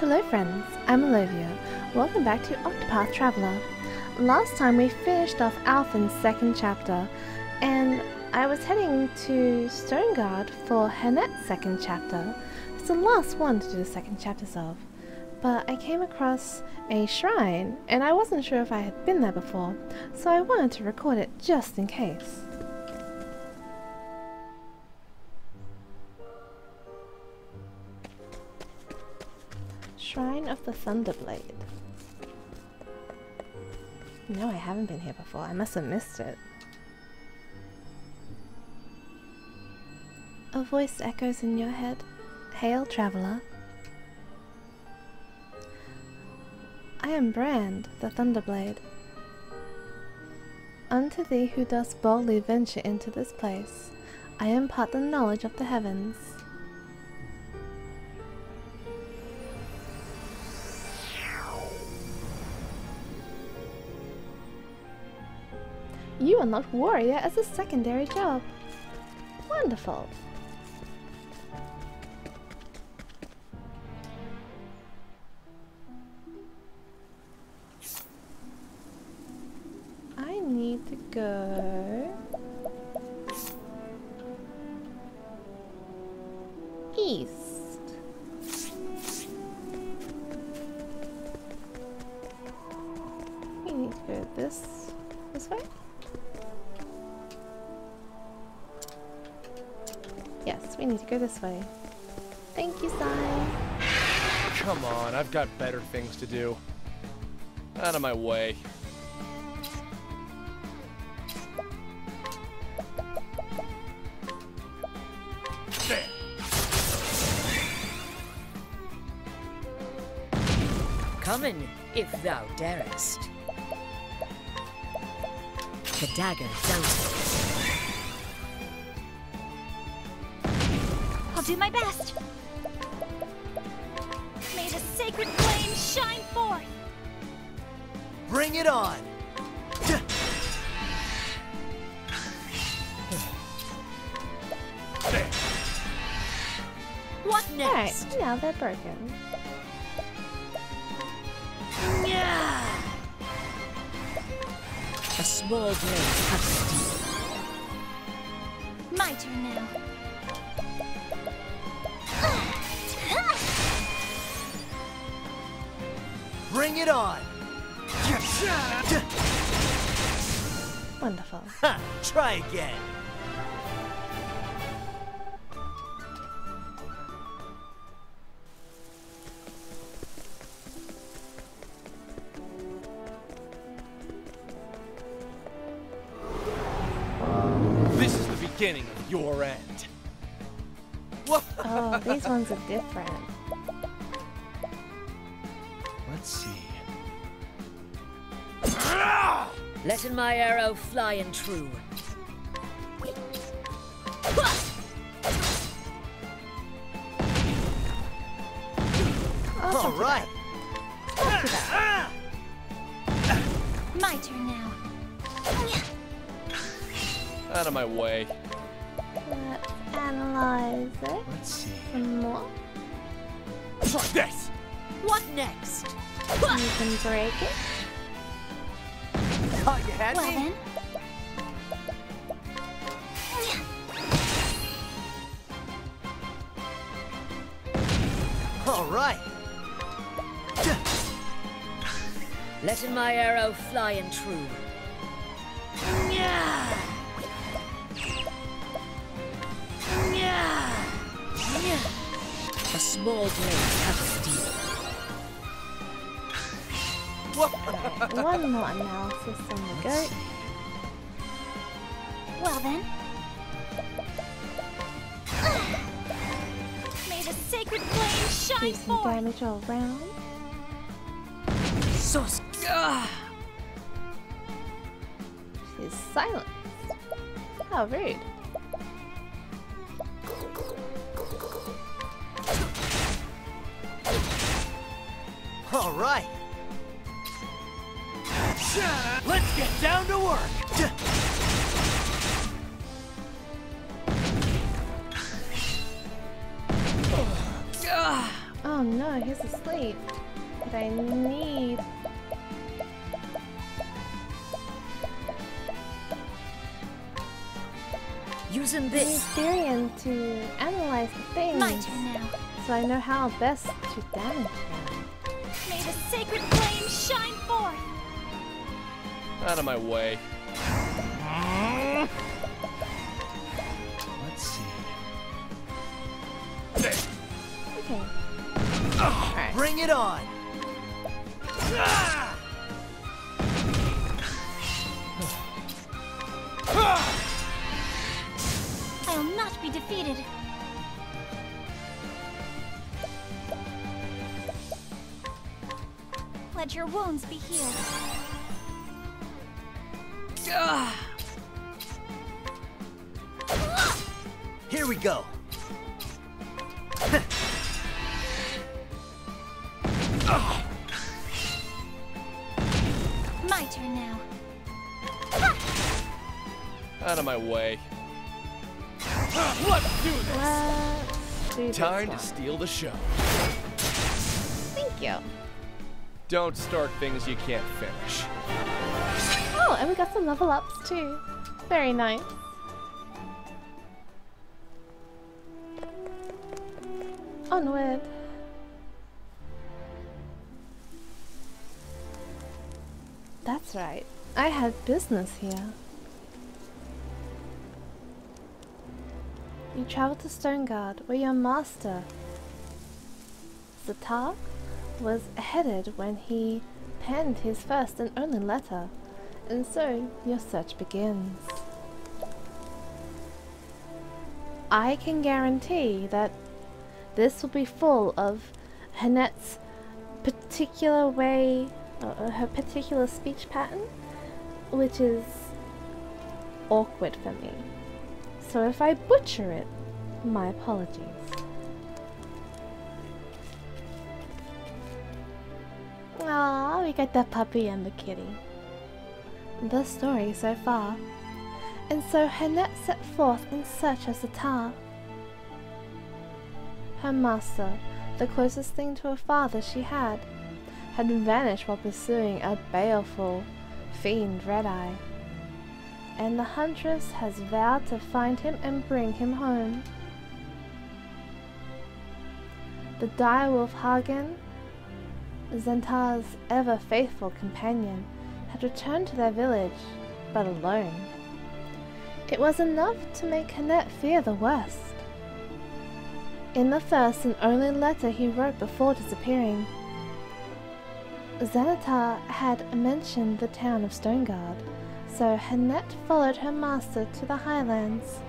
Hello friends, I'm Olivia. Welcome back to Octopath Traveler. Last time we finished off Alphen's second chapter, and I was heading to Stoneguard for Hennet's second chapter. It's the last one to do the second chapters of. But I came across a shrine, and I wasn't sure if I had been there before, so I wanted to record it just in case. Shrine of the Thunderblade. No, I haven't been here before. I must have missed it. A voice echoes in your head. Hail, traveler. I am Brand, the Thunderblade. Unto thee who dost boldly venture into this place, I impart the knowledge of the heavens. You unlocked warrior as a secondary job. Wonderful. I need to go east. We need to go this way. Yes, we need to go this way. Thank you, sign. Come on, I've got better things to do. Out of my way. There. Come in, if thou darest. The dagger doubted. I'll do my best. May the sacred flame shine forth. Bring it on. What Alright, next? now they're broken. A small blade cuts steel. My turn now. Bring it on. Wonderful. Ha, try again. This is the beginning of your end. Whoa. Oh, these ones are different. Let's see. Letting my arrow fly and true. All right. My turn now. Out of my way. Let's analyze it Let's see. some more. Try this! What next? You can break it. Thought you had Well me? then. All right. Letting my arrow fly and true. A small blade cuts steel. Alright, one more analysis on the goat. Well then. May the sacred flame Do shine some forth. damage all round. Sus. She's silenced. How rude. All right. Let's get down to work. Oh no, he's asleep. But I need... Using I need this. Tyrion to analyze the things. My turn now. So I know how best to damage him. May the sacred flame shine forth. Out of my way. Let's see. Okay. Alright. Bring it on! I'll not be defeated. Let your wounds be healed. Here we go. My turn now. Out of my way. Let's do this! Let's do this Time to one. steal the show. Thank you. Don't start things you can't finish. Oh, and we got some level ups too. Very nice. Onward. That's right. I had business here. You travel to Stonegard, where your master, Zatar, was headed when he penned his first and only letter, and so your search begins. I can guarantee that this will be full of Hannette's particular way, her particular speech pattern, which is awkward for me. So if I butcher it, my apologies. Aww, we got the puppy and the kitty. The story so far. And so Hannette set forth in search of Zatar. Her master, the closest thing to a father she had vanished while pursuing a baleful fiend Red-Eye. And the huntress has vowed to find him and bring him home. The direwolf Hagen, Zentar's ever faithful companion, had returned to their village, but alone. It was enough to make Hannette fear the worst. In the first and only letter he wrote before disappearing, Xanatar had mentioned the town of Stonegard, so Hannette followed her master to the highlands.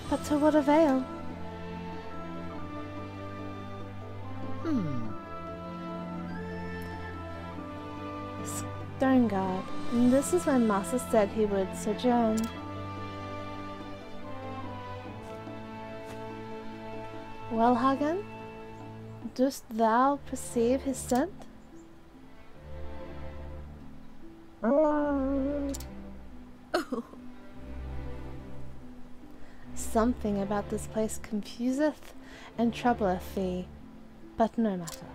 But to what avail? Stonegard. This is when master said he would sojourn. Well, Hagen, dost thou perceive his scent? Something about this place confuseth and troubleth thee, but no matter.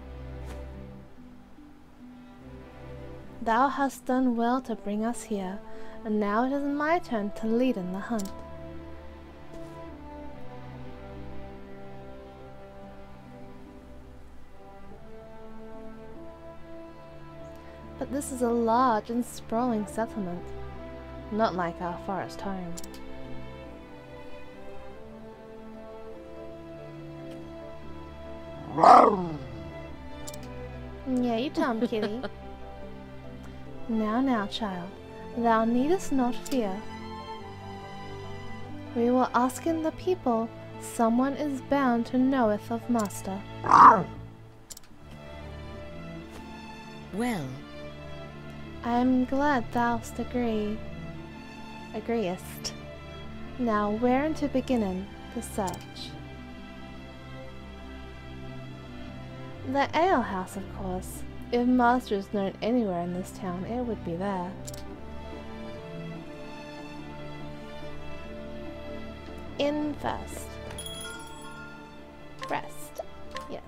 Thou hast done well to bring us here, and now it is my turn to lead in the hunt. But this is a large and sprawling settlement, not like our forest home. Yeah, you tell him, kitty. Now, now, child, thou needest not fear. We will ask in the people, someone is bound to knoweth of master. Well, I am glad thou'st agreest. Now, wherein to begin the search? The alehouse, of course. If master is known anywhere in this town, it would be there. In first. Rest. Yes.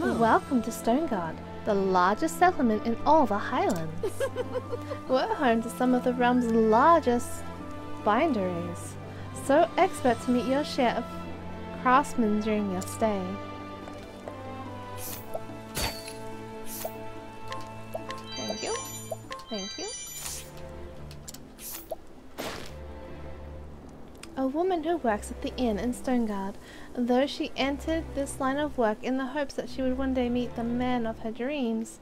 Welcome to Stonegard, the largest settlement in all the Highlands. We're home to some of the realm's largest binderies, so expert to meet your share of craftsmen during your stay. Thank you. Thank you. A woman who works at the inn in Stonegard. Though she entered this line of work in the hopes that she would one day meet the man of her dreams,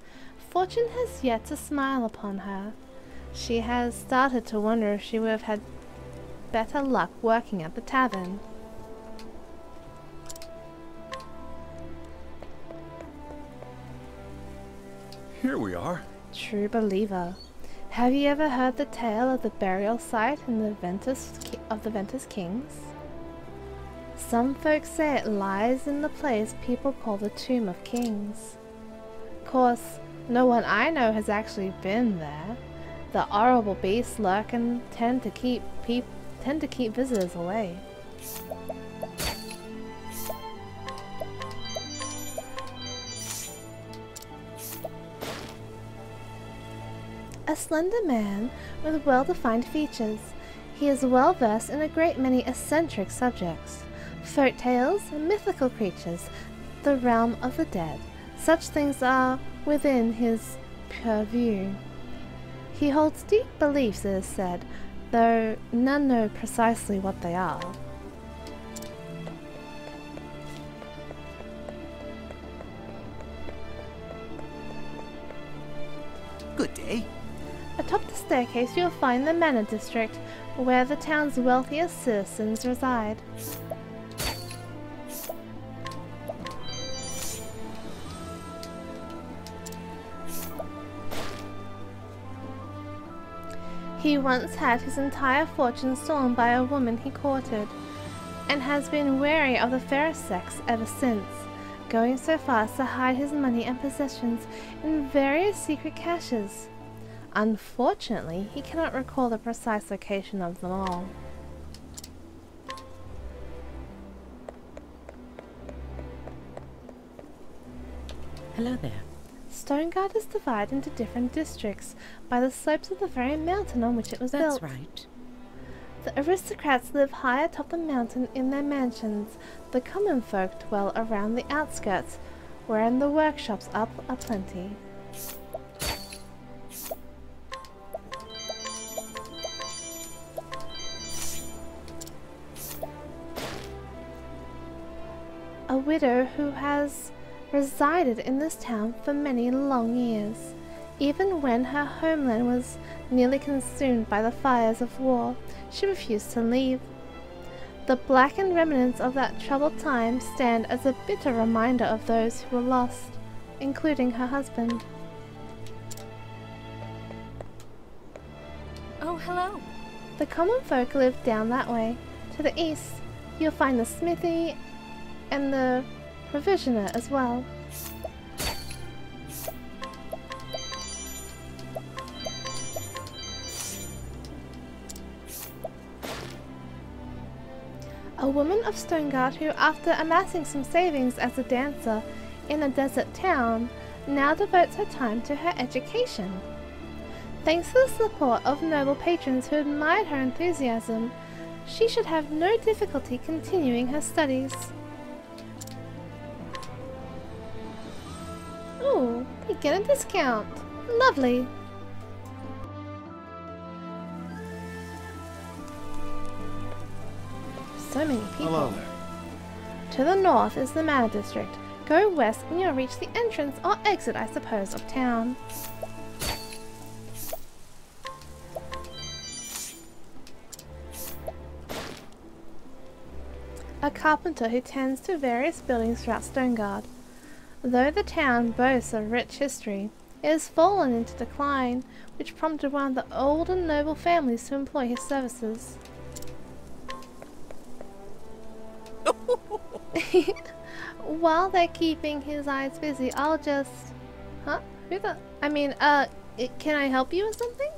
fortune has yet to smile upon her. She has started to wonder if she would have had better luck working at the tavern. Here we are. True believer. Have you ever heard the tale of the burial site in the of the Ventus Kings? Some folks say it lies in the place people call the Tomb of Kings. Course, no one I know has actually been there. The horrible beasts lurk and tend to keep visitors away. A slender man with well-defined features. He is well versed in a great many eccentric subjects. Folk tales, mythical creatures, the realm of the dead. Such things are within his purview. He holds deep beliefs, it is said, though none know precisely what they are. Good day. Atop the staircase you'll find the Manor District, where the town's wealthiest citizens reside. He once had his entire fortune stolen by a woman he courted, and has been wary of the fairer sex ever since, going so far as to hide his money and possessions in various secret caches. Unfortunately, he cannot recall the precise location of them all. Hello there. Stonegard is divided into different districts by the slopes of the very mountain on which it was built. That's right. The aristocrats live high atop the mountain in their mansions. The common folk dwell around the outskirts, wherein the workshops are plenty. A widow who has resided in this town for many long years, even when her homeland was nearly consumed by the fires of war. She refused to leave. The blackened remnants of that troubled time stand as a bitter reminder of those who were lost, including her husband. Oh, hello. The common folk live down that way. To the east, you'll find the smithy and the provisioner as well. A woman of Stonegard who, after amassing some savings as a dancer in a desert town, now devotes her time to her education. Thanks to the support of noble patrons who admired her enthusiasm, she should have no difficulty continuing her studies. Ooh, you get a discount. Lovely. So many people. Hello there. To the north is the Manor District. Go west and you'll reach the entrance or exit, I suppose, of town. A carpenter who tends to various buildings throughout Stonegard. Though the town boasts a rich history, it has fallen into decline, which prompted one of the old and noble families to employ his services. While they're keeping his eyes busy, I'll just... Huh? Who the... I mean, can I help you with something?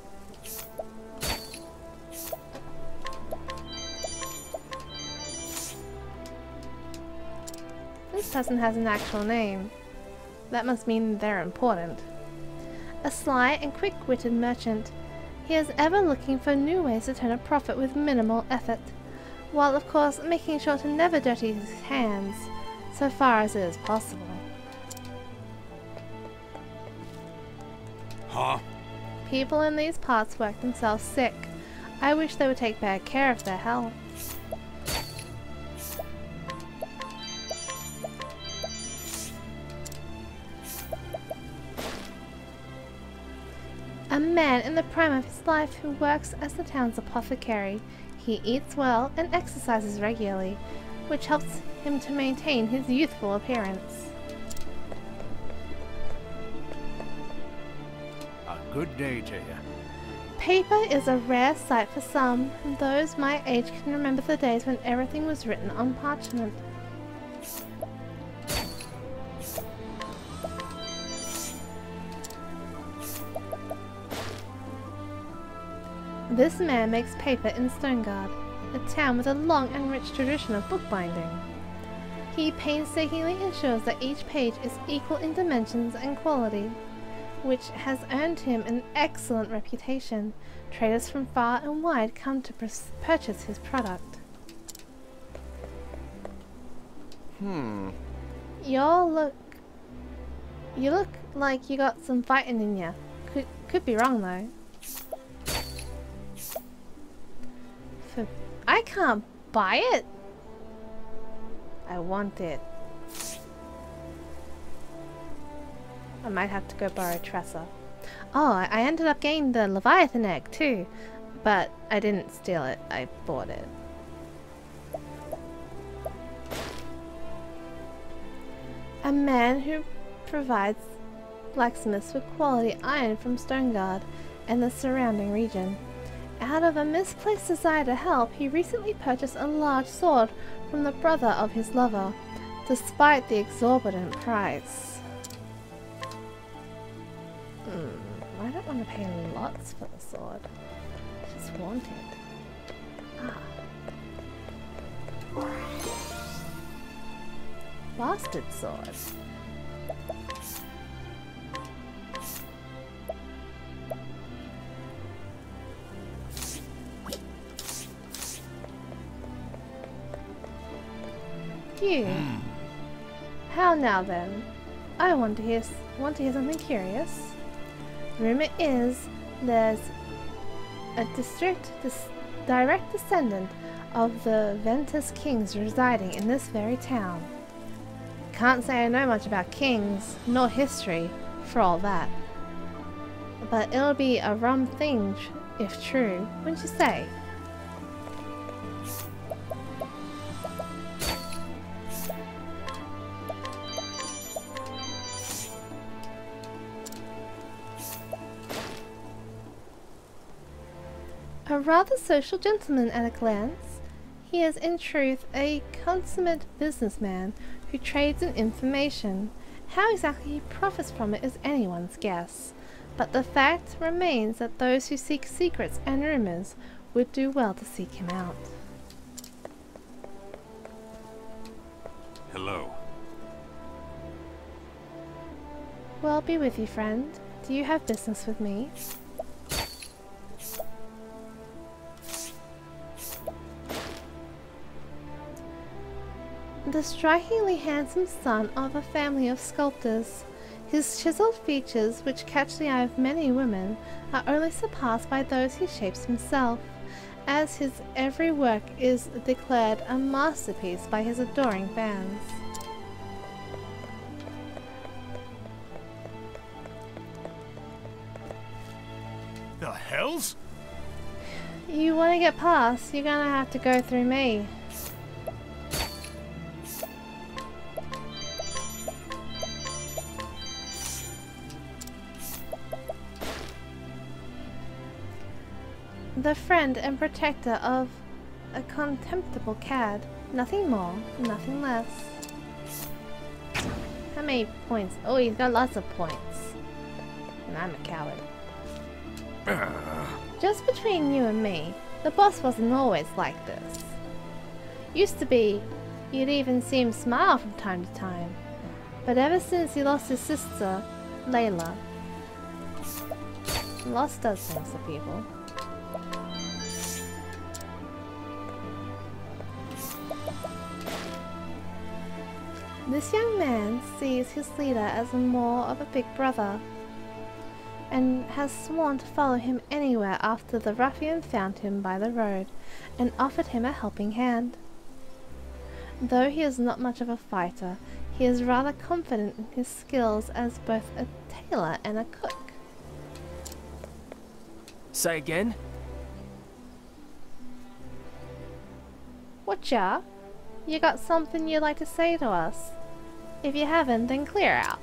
This person has an actual name. That must mean they're important. A sly and quick-witted merchant, he is ever looking for new ways to turn a profit with minimal effort, while of course making sure to never dirty his hands, so far as it is possible. Huh? People in these parts work themselves sick. I wish they would take better care of their health. A man in the prime of his life who works as the town's apothecary. He eats well and exercises regularly, which helps him to maintain his youthful appearance. A good day to you. Paper is a rare sight for some, and those my age can remember the days when everything was written on parchment. This man makes paper in Stoneguard, a town with a long and rich tradition of bookbinding. He painstakingly ensures that each page is equal in dimensions and quality, which has earned him an excellent reputation. Traders from far and wide come to purchase his product. You look like you got some fighting in ya. Could be wrong though. I can't buy it. I want it. I might have to go borrow Tressa. Oh, I ended up getting the Leviathan egg too, but I didn't steal it. I bought it. A man who provides blacksmiths with quality iron from Stoneguard and the surrounding region. Out of a misplaced desire to help, he recently purchased a large sword from the brother of his lover, despite the exorbitant price. I don't want to pay lots for the sword. I just want it. Bastard sword. You. How now then? I want to hear something curious. Rumor is there's a direct descendant of the Ventus kings residing in this very town. Can't say I know much about kings, nor history, for all that. But it'll be a rum thing if true, wouldn't you say? A rather social gentleman at a glance, he is in truth a consummate businessman who trades in information. How exactly he profits from it is anyone's guess, but the fact remains that those who seek secrets and rumors would do well to seek him out. Hello. Well, be with you, friend. Do you have business with me? The strikingly handsome son of a family of sculptors, his chiseled features, which catch the eye of many women, are only surpassed by those he shapes himself, as his every work is declared a masterpiece by his adoring fans. The hells? You want to get past, you're gonna have to go through me. The friend and protector of a contemptible cad. Nothing more, nothing less. How many points? Oh, he's got lots of points. And I'm a coward. Just between you and me, the boss wasn't always like this. Used to be, you'd even see him smile from time to time. But ever since he lost his sister, Layla, loss does things to people. This young man sees his leader as more of a big brother, and has sworn to follow him anywhere after the ruffian found him by the road and offered him a helping hand. Though he is not much of a fighter, he is rather confident in his skills as both a tailor and a cook. Say again? Whatcha? You got something you'd like to say to us? If you haven't, then clear out.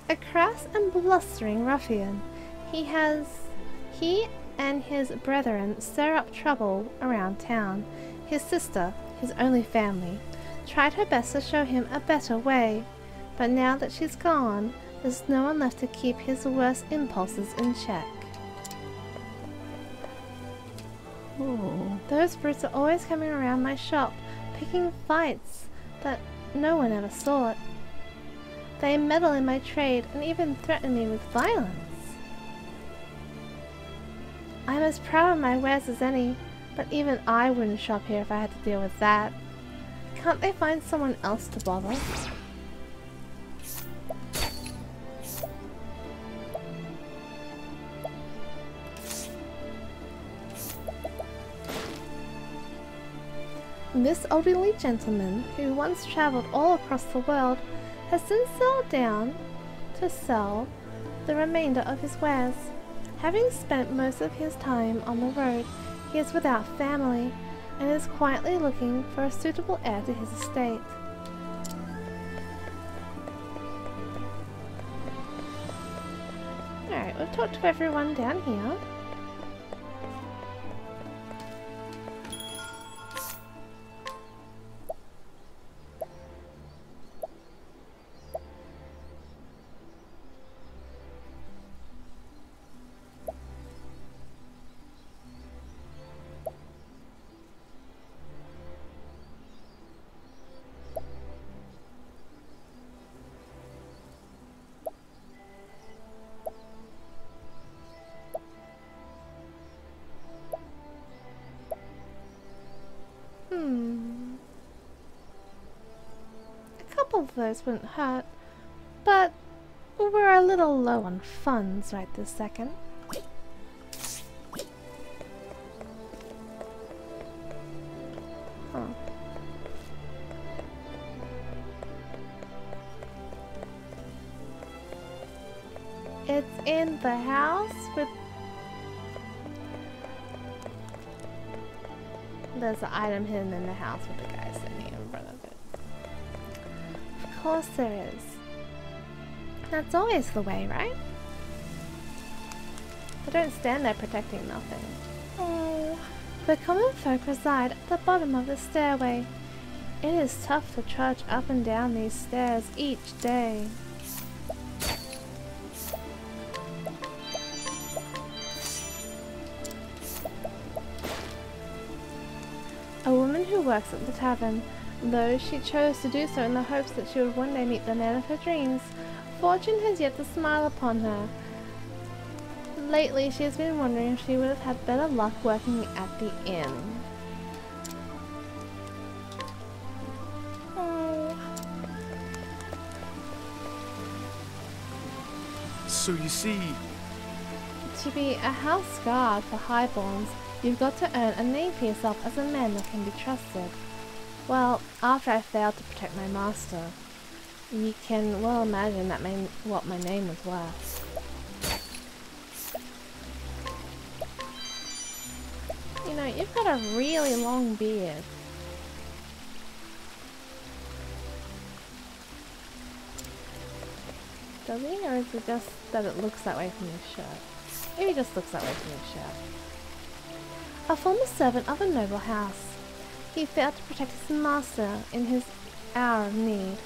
A crass and blustering ruffian, he and his brethren stir up trouble around town. His sister, his only family, tried her best to show him a better way, but now that she's gone, there's no one left to keep his worst impulses in check. Oh. Those brutes are always coming around my shop, picking fights that no one ever sought. They meddle in my trade and even threaten me with violence. I'm as proud of my wares as any, but even I wouldn't shop here if I had to deal with that. Can't they find someone else to bother? This elderly gentleman, who once travelled all across the world, has since settled down to sell the remainder of his wares. Having spent most of his time on the road, he is without family and is quietly looking for a suitable heir to his estate. Alright, we've talked to everyone down here. A couple of those wouldn't hurt, but we're a little low on funds right this second. Huh. It's in the house with... There's an item hidden in the house with the guy sitting in front of it. Of course there is. That's always the way, right? They don't stand there protecting nothing. Oh. The common folk reside at the bottom of the stairway. It is tough to trudge up and down these stairs each day. A woman who works at the tavern, though she chose to do so in the hopes that she would one day meet the man of her dreams, fortune has yet to smile upon her. Lately she has been wondering if she would have had better luck working at the inn. Oh. So you see... To be a house guard for highborns, you've got to earn a name for yourself as a man that can be trusted. Well, after I failed to protect my master, you can well imagine that what my name was worth. You know, you've got a really long beard. Does he, or is it just that it looks that way from your shirt? Maybe it just looks that way from your shirt. A former servant of a noble house. He failed to protect his master in his hour of need.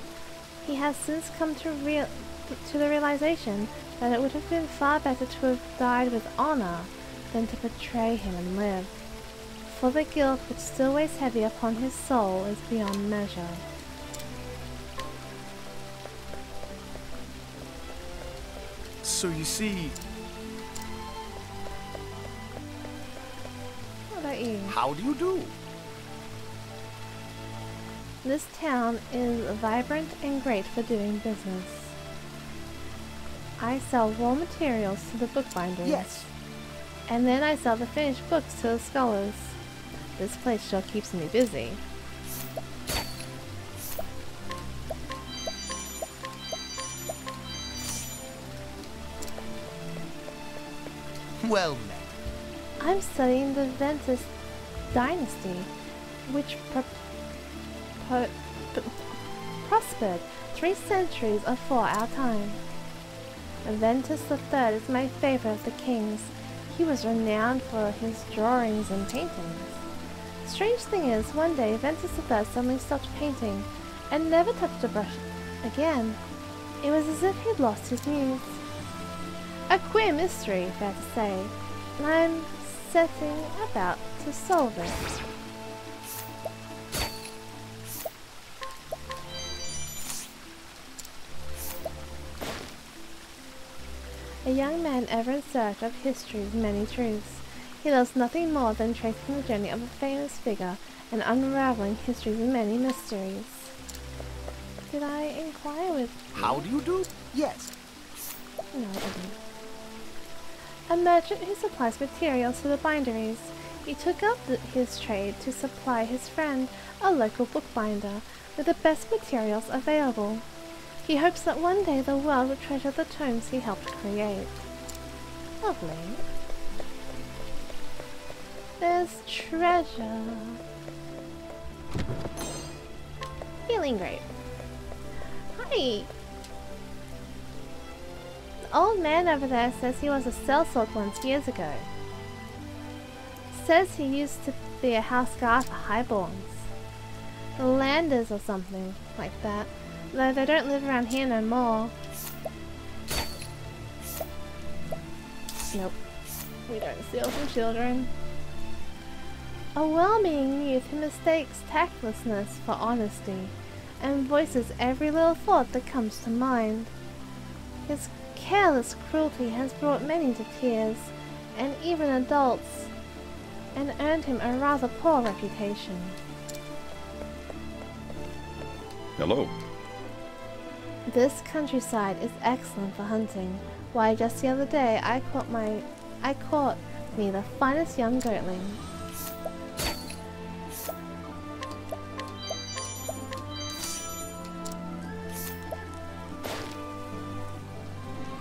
He has since come to the realization that it would have been far better to have died with honor than to betray him and live, for the guilt which still weighs heavy upon his soul is beyond measure. So you see, What about you? how do you do? This town is vibrant and great for doing business. I sell raw materials to the bookbinders. Yes. And then I sell the finished books to the scholars. This place sure keeps me busy. Well met. I'm studying the Ventus dynasty, which prospered 3 centuries before our time. Ventus III is my favorite of the kings. He was renowned for his drawings and paintings. Strange thing is, one day Ventus III suddenly stopped painting and never touched a brush again. It was as if he'd lost his muse. A queer mystery, fair to say, and I'm setting about to solve it. A young man ever in search of history's many truths. He loves nothing more than tracing the journey of a famous figure and unraveling history's many mysteries. Did I inquire with... How do you do? Yes. No, I didn't. A merchant who supplies materials to the binderies. He took up his trade to supply his friend, a local bookbinder, with the best materials available. He hopes that one day the world will treasure the tomes he helped create. Lovely. There's treasure. Feeling great. Hi! The old man over there says he was a sellsword once years ago. Says he used to be a house guard for highborns. The landers or something like that. Though they don't live around here no more. Nope. We don't steal from children. A well-meaning youth who mistakes tactlessness for honesty and voices every little thought that comes to mind. His careless cruelty has brought many to tears, and even adults, and earned him a rather poor reputation. Hello. This countryside is excellent for hunting. Why, just the other day I caught me the finest young goatling.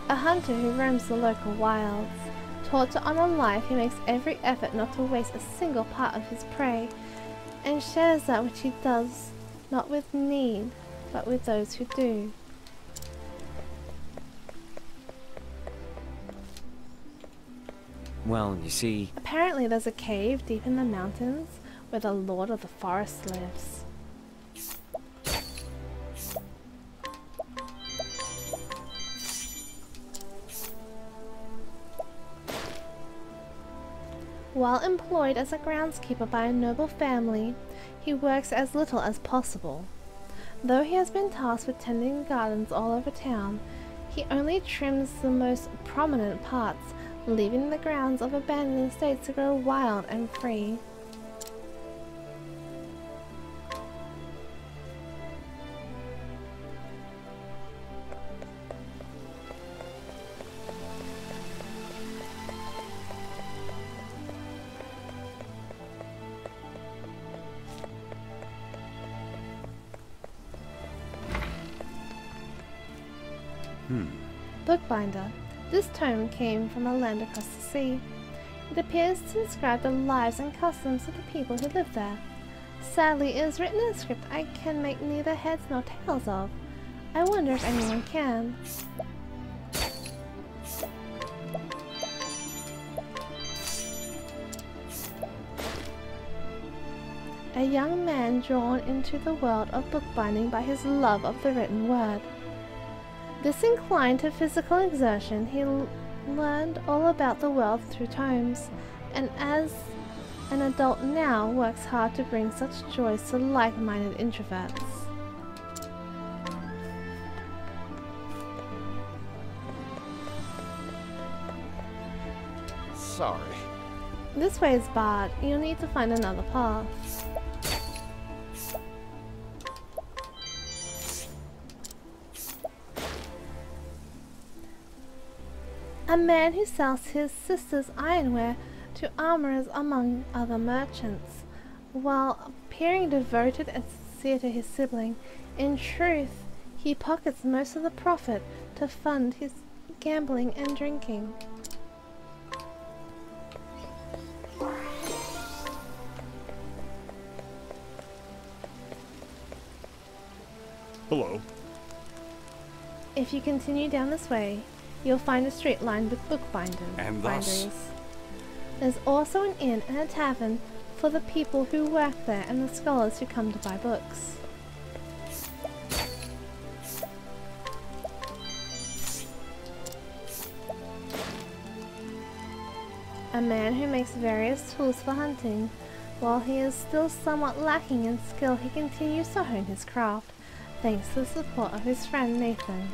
A hunter who roams the local wilds. Taught to honor life, he makes every effort not to waste a single part of his prey, and shares that which he does not with need, but with those who do. Well, you see... Apparently there's a cave deep in the mountains where the Lord of the Forest lives. While employed as a groundskeeper by a noble family, he works as little as possible. Though he has been tasked with tending gardens all over town, he only trims the most prominent parts, leaving the grounds of abandoned estates to grow wild and free. Bookbinder. This tome came from a land across the sea. It appears to describe the lives and customs of the people who live there. Sadly, it is written in a script I can make neither heads nor tails of. I wonder if anyone can. A young man drawn into the world of bookbinding by his love of the written word. Disinclined to physical exertion, he learned all about the world through tomes, and as an adult now works hard to bring such joys to like-minded introverts. Sorry. This way is barred. You'll need to find another path. A man who sells his sister's ironware to armorers among other merchants, while appearing devoted and sincere to his sibling. In truth, he pockets most of the profit to fund his gambling and drinking. Hello. If you continue down this way, you'll find a street lined with bookbinders. And thus? There's also an inn and a tavern for the people who work there and the scholars who come to buy books. A man who makes various tools for hunting. While he is still somewhat lacking in skill, he continues to hone his craft, thanks to the support of his friend Nathan.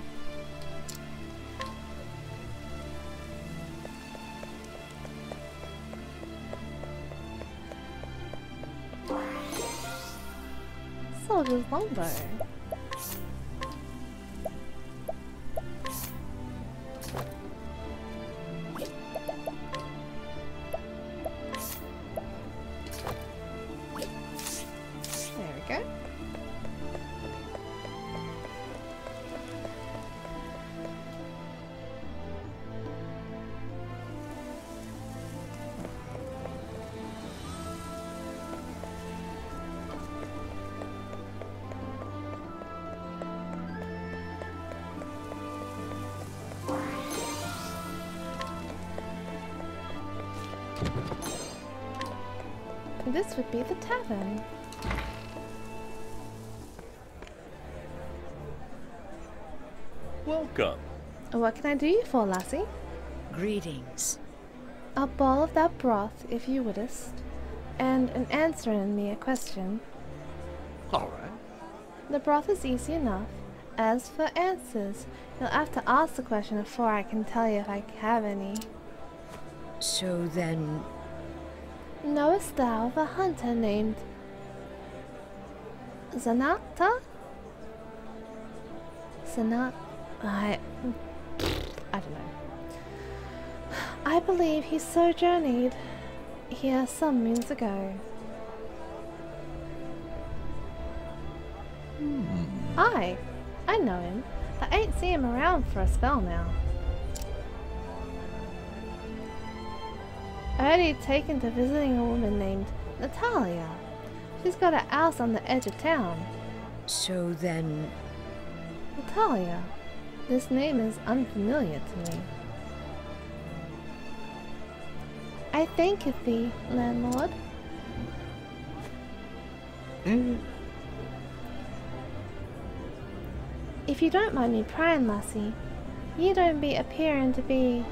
Soldier's longbow. There we go. This would be the tavern. Welcome. What can I do you for, lassie? Greetings. A bowl of that broth, if you wouldest, and an answer in me a question. All right. The broth is easy enough. As for answers, you'll have to ask the question before I can tell you if I have any. So then, Knowest thou of a hunter named Zanata? I don't know. I believe he sojourneyed here some moons ago. I know him. I ain't seen him around for a spell now. I heard he'd taken to visiting a woman named Natalia. She's got a house on the edge of town. so then, Natalia. This name is unfamiliar to me. I thanketh thee, landlord. If you don't mind me prying, lassie, you don't be appearing to be...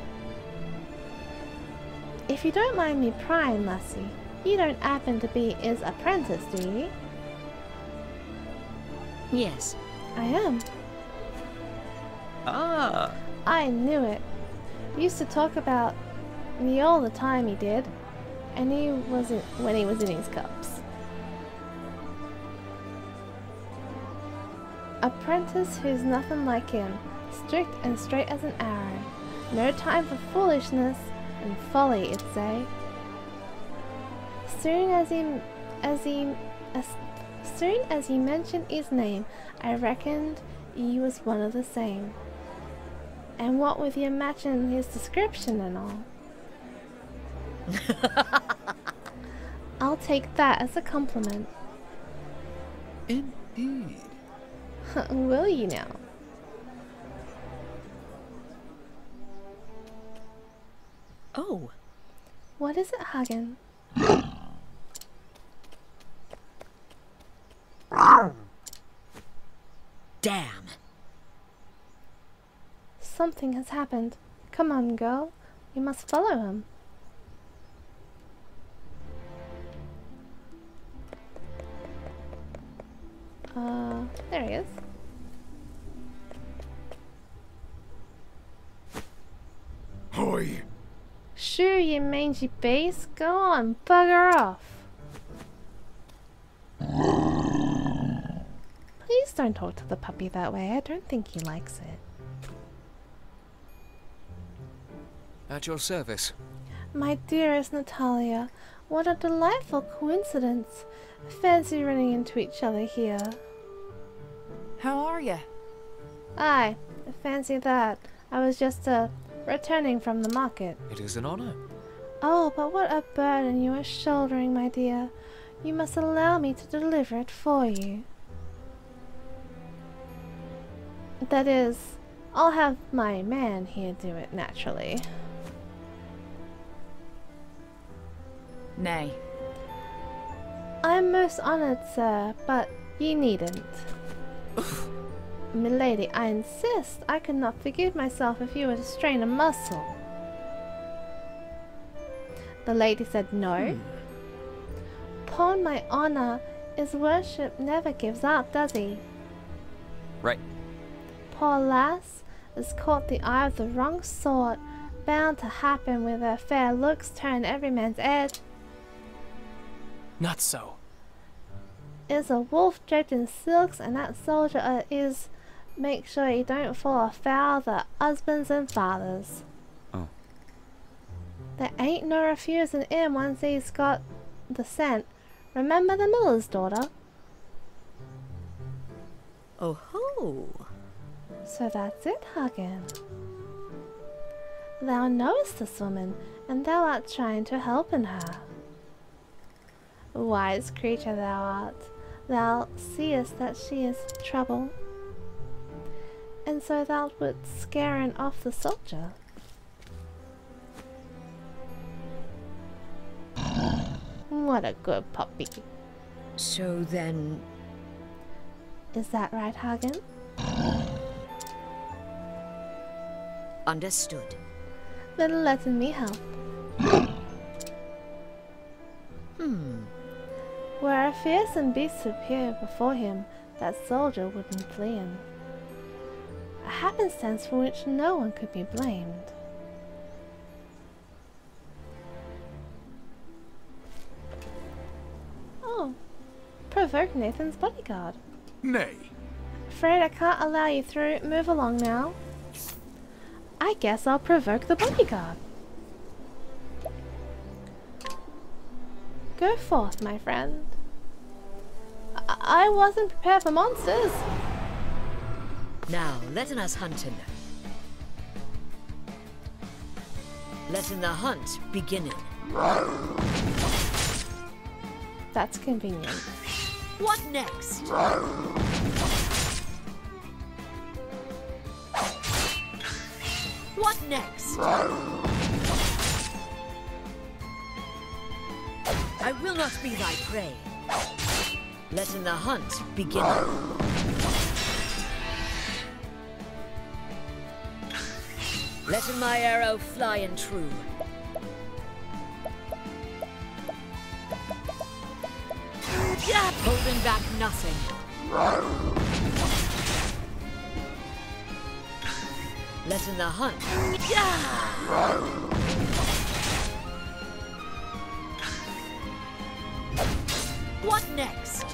If you don't mind me prying, lassie, you don't happen to be his apprentice, do ye? yes. I am. Ah. I knew it. Used to talk about me all the time, he did. And he wasn't when he was in his cups. Apprentice who's nothing like him, strict and straight as an arrow. No time for foolishness and folly, it'd say. Soon as he mentioned his name, I reckoned he was one of the same. And what with you matching his description and all. I'll take that as a compliment. Indeed. Will you now? Oh, What is it, Hagen? damn. Something has happened. Come on, girl. You must follow him. There he is. Hoi! Shoo, you mangy beast. Go on, bugger off. Please don't talk to the puppy that way. I don't think he likes it. At your service. My dearest Natalia, what a delightful coincidence. Fancy running into each other here. How are you? Aye, fancy that. I was just, returning from the market. It is an honor. Oh, but what a burden you are shouldering, my dear. You must allow me to deliver it for you. That is, I'll have my man here do it naturally. Nay. I'm most honoured, sir, but ye needn't. Milady, I insist. I could not forgive myself if you were to strain a muscle. The lady said no. Upon my honour, his worship never gives up, does he? Right. Poor lass has caught the eye of the wrong sort. Bound to happen with her fair looks turn every man's head. Not so. Is a wolf draped in silks, and that soldier is. Make sure you don't fall afoul the husbands and fathers. Oh. There ain't no refusing him once he's got the scent. Remember the miller's daughter? Oh ho! So that's it, Hagen. Thou knowest this woman, and thou art trying to help in her. Wise creature thou art, thou seest that she is trouble, and so thou wouldst scaring off the soldier. What a good puppy. So then... Is that right, Hagen? Understood. Then let me help. Were a fearsome beast to appear before him, that soldier wouldn't flee him. A happenstance for which no one could be blamed. Oh, provoke Nathan's bodyguard. Nay. Afraid I can't allow you through. Move along now. I guess I'll provoke the bodyguard. Go forth, my friend. I wasn't prepared for monsters. Now, letting us hunting. Letting the hunt beginning. That's convenient. What next? What next? I will not be thy prey. Letting the hunt begin. Letting my arrow fly and true. Yeah, holding back nothing. Letting the hunt. Yeah! What next?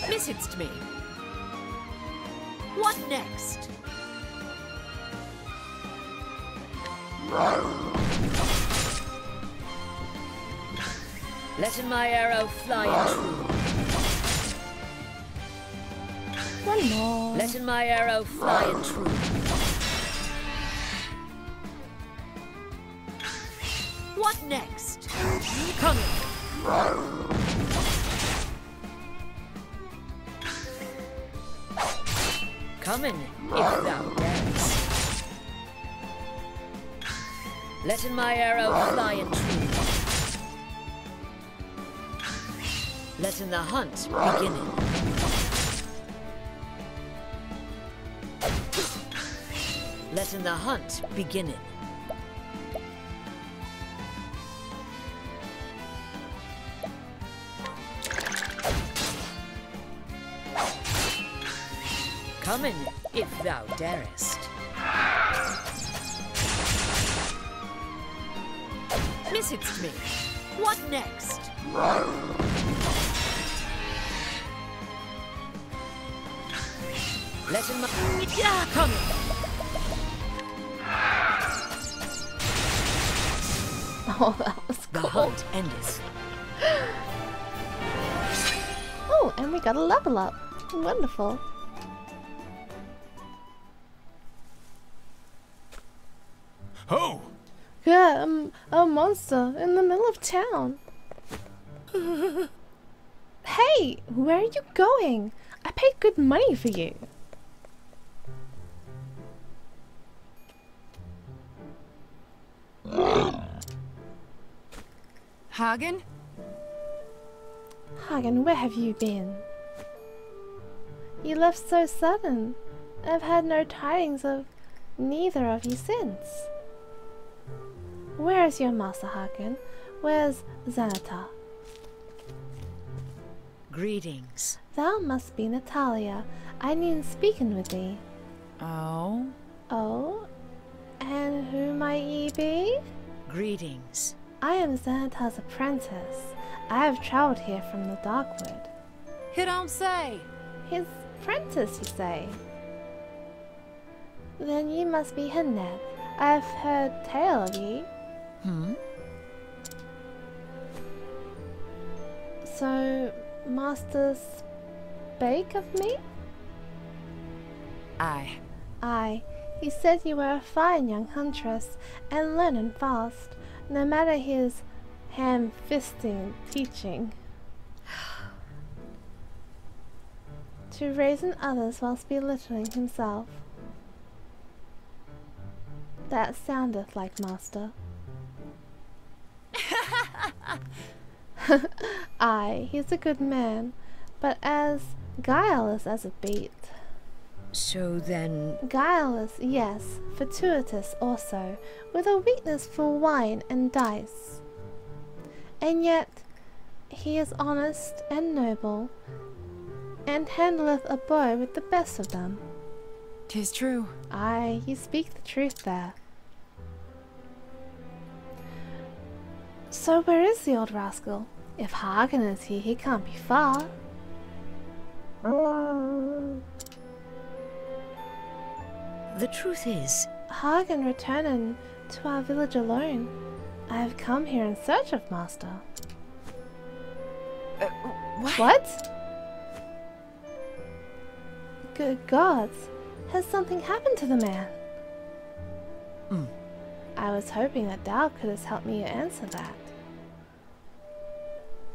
Missed me. What next? Letting my arrow fly and true. One more. Letting my arrow fly and true. What next? Coming. Coming, if thou darest. Letting my arrow fly and true. Letting the hunt beginning. Letting the hunt begin. Come in, if thou darest. Visits me. What next? Let him come in. Oh, that was The cool. hunt endeth. Oh, and we got a level up. Wonderful. Oh! Yeah, a monster in the middle of town. Hey, where are you going? I paid good money for you. Hagen? Hagen, where have you been? You left so sudden. I've had no tidings of neither of you since. Where is your master, Hagen? Where's Xanatar? Greetings. Thou must be Natalia. I need speaking with thee. Oh? Oh? And who might ye be? Greetings. I am Xanatar's apprentice. I have travelled here from the Darkwood. You don't say. His apprentice, you say? Then you must be Hanneth. I've heard tale of ye. So, Master spake of me? Aye. Aye, he said you were a fine young huntress, and learning fast, no matter his ham-fisting teaching. To raising others whilst belittling himself. That soundeth like master. Aye, he's a good man, but as guileless as a beet. So then... Guileless, yes, fortuitous also, with a weakness for wine and dice. And yet he is honest and noble, and handleth a bow with the best of them. 'Tis true. Aye, you speak the truth there. So where is the old rascal? If Hagen is here, he can't be far. The truth is... Hagen returning to our village alone. I have come here in search of master. What? What? Good gods, has something happened to the man? I was hoping that thou couldst help me answer that.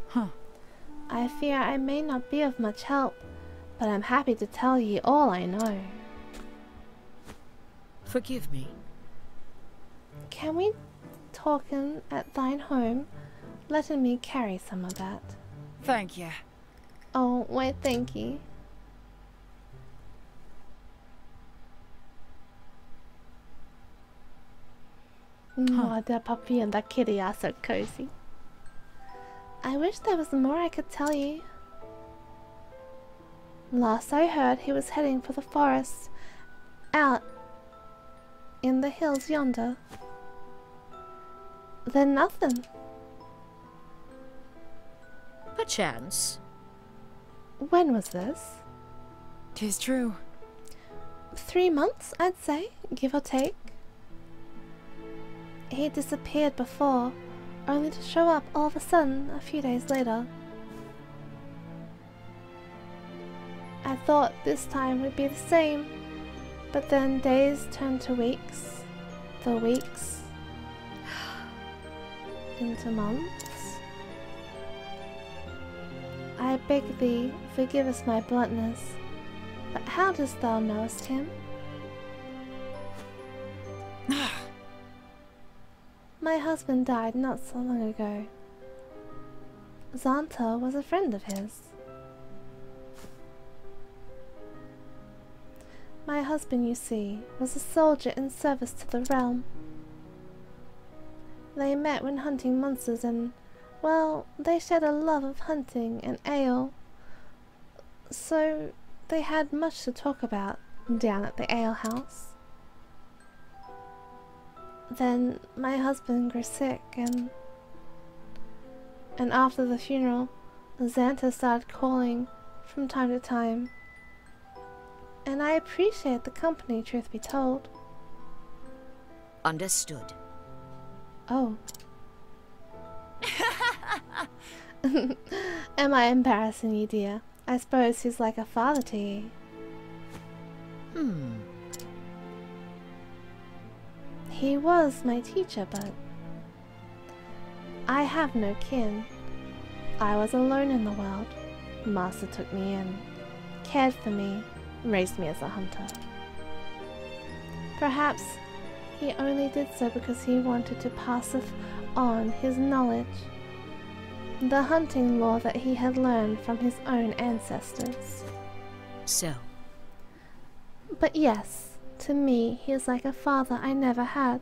Huh. I fear I may not be of much help, but I'm happy to tell ye all I know. Forgive me. Can we talkin at thine home, letting me carry some of that? Thank you. Oh, why thank ye. Oh, the puppy and the kitty are so cozy. I wish there was more I could tell you. Last I heard, he was heading for the forest, out in the hills yonder. Then nothing. Perchance. When was this? 'Tis true. 3 months, I'd say, give or take. He disappeared before, only to show up all of a sudden a few days later. I thought this time would be the same, but then days turned to weeks, the weeks into months. I beg thee, forgive us my bluntness, but how dost thou knowest him? My husband died not so long ago. Xanta was a friend of his. My husband, you see, was a soldier in service to the realm. They met when hunting monsters and, well, they shared a love of hunting and ale. So they had much to talk about down at the alehouse. Then my husband grew sick and after the funeral, Xanta started calling from time to time. And I appreciate the company, truth be told. Understood. Oh. Am I embarrassing you, dear? I suppose he's like a father to you. He was my teacher, but I have no kin. I was alone in the world. Master took me in, cared for me, raised me as a hunter. Perhaps he only did so because he wanted to pass on his knowledge, the hunting lore that he had learned from his own ancestors. So? But yes, to me he is like a father I never had.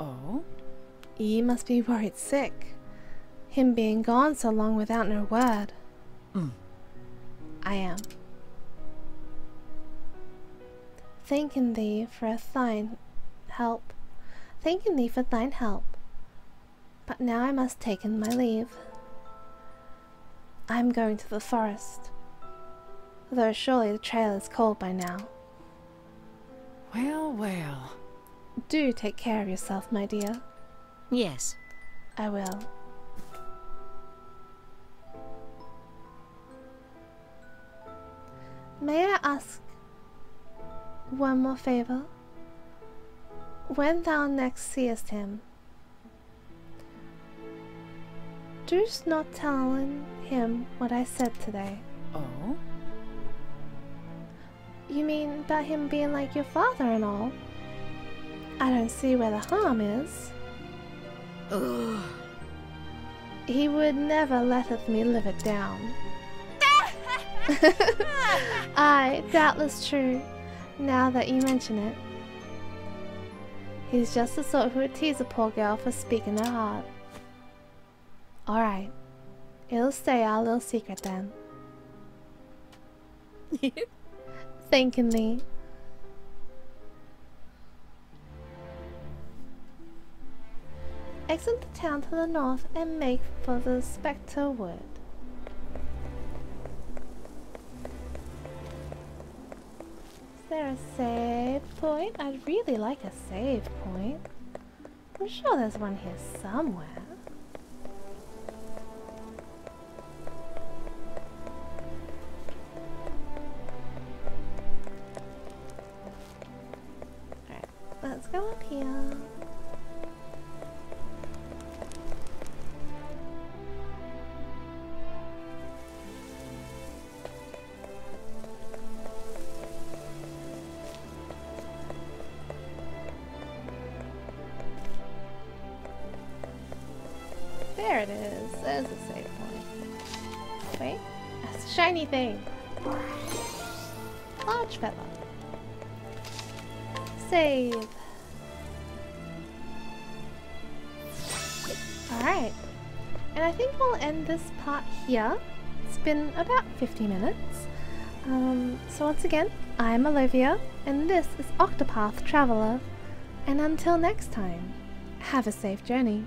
Oh? You must be worried sick. Him being gone so long without no word. I am. Thanking thee for thine help. Thanking thee for thine help. But now I must take in my leave. I am going to the forest. Though surely the trail is cold by now. Well, well. Do take care of yourself, my dear. Yes. I will. May I ask one more favor? When thou next seest him, dost not tell him what I said today. Oh? You mean about him being like your father and all? I don't see where the harm is. Ugh. He would never letteth me live it down. Aye, doubtless true, now that you mention it. He's just the sort who would tease a poor girl for speaking her heart. Alright, it'll stay our little secret then. Thanking thee. Exit the town to the north and make for the Spectre Wood. Is there a save point? I'd really like a save point. I'm sure there's one here somewhere. Alright, let's go up here. There it is. There's a save point. Wait, that's a shiny thing. Large feather. Save. Alright. And I think we'll end this part here. It's been about 50 minutes. So once again, I'm Olivia, and this is Octopath Traveler. And until next time, have a safe journey.